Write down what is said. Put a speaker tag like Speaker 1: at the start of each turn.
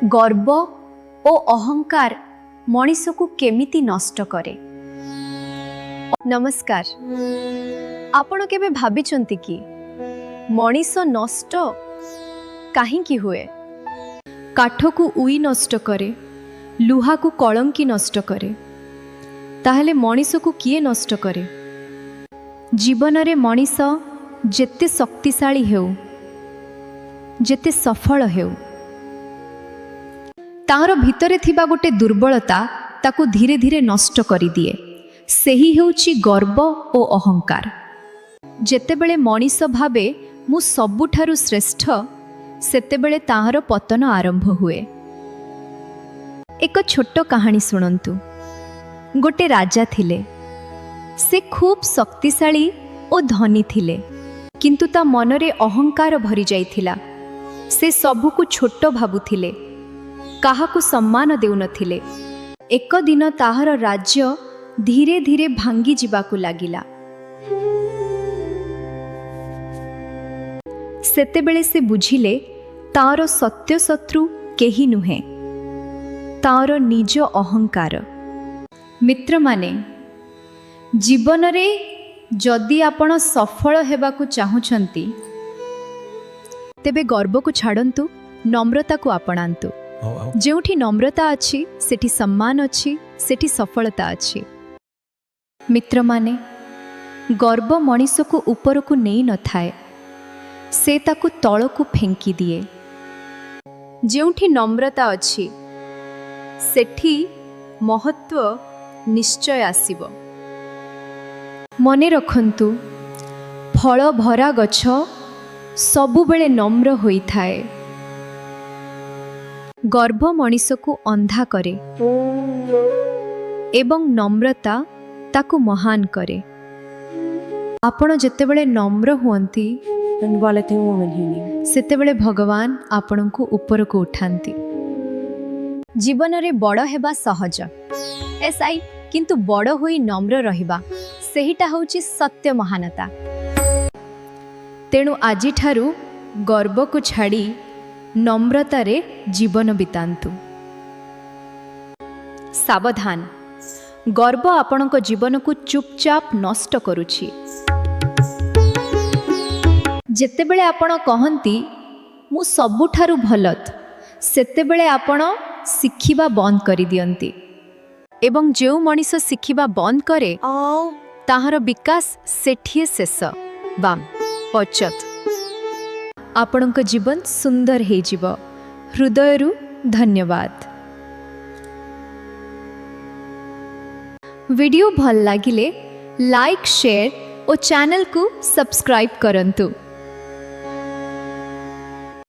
Speaker 1: गर्व ओ अहंकार मनीष को केमिति नष्ट करे। नमस्कार, आपण केबे भाबिचंती कि मनीष नष्ट काहींकी हुए? काठ को उई नष्ट करे, लुहा को कलंकी नष्ट करे, ताहले मनीष को किए नष्ट करे? जीवन रे मनीष जेते शक्तिशाली हेउ, जेते सफल हेउ, तार भितरे थिबा गोटे दुर्बलता ताकू धीरे धीरे नष्ट करि दिए। सेही हेउची गर्व ओ अहंकार। जेतेबेले मनीष भावे मु सबुठारु श्रेष्ठ, सेतेबेले ताहार पतन आरंभ हुए। एक छोट कहानी सुनंतु। गोटे राजा थिले, से खूब शक्तिशाली ओ धनी थिले, किंतु ता मनरे अहंकार भरी जाइथिला। से सबुकु छोट भाबुथिले, काहाकु सम्मान देउनथिले। एक दिन ताहार राज्य धीरे धीरे भांगी जिबाकु लागिला। सेतेबेले से बुझिले तार सत्य शत्रु केही नुहे, तार निज अहंकार। मित्र माने, जीवन रे जदि आपण सफल हेबाकु चाहुछंती, तेबे गर्व को छाड़ंतु, नम्रता को आपणांतु। जेउठी नम्रता अछि सेठी सम्मान अछि, सेठी सफलता अछि। मित्र माने, गर्व मनीष को ऊपर को नहीं न थाए, से ताकु तल को फेंकी दिए। जेउठी नम्रता अछि सेठी महत्व निश्चय आसीबो। मने रखंतु, फल भरा गछ सबु बेले नम्र होई थाए। गर्व मनीष को अंधा करे एवं नम्रता ताकु महान करे। आपण जेतेबेले नम्र हुअंती, सेतेबेले भगवान आपण को ऊपर को उठांती। जीवन रे बड़ हेबा सहज एसाई, किंतु बड़ होई नम्र रहिबा सेहिटा होची सत्य महानता। तेणु आजि ठारू गर्व को छाड़ी नम्रता रे जीवन बितांतु। सावधान, गर्व आपणक जीवन को चुपचाप नष्ट करुछि। जेतेबेले आपण कहंती मु सबुठारु भलत, सेतेबेले आपण शिखिबा बंद करि दियंती। एवं जेउ मनीष शिखिबा बंद करे, ताहार विकास सेठिए शेष बाम पचत। आपणक जीवन सुंदर हे जीव। हृदयरु धन्यवाद। वीडियो भल लागिले लाइक, शेयर और चैनल को सब्सक्राइब करंतु।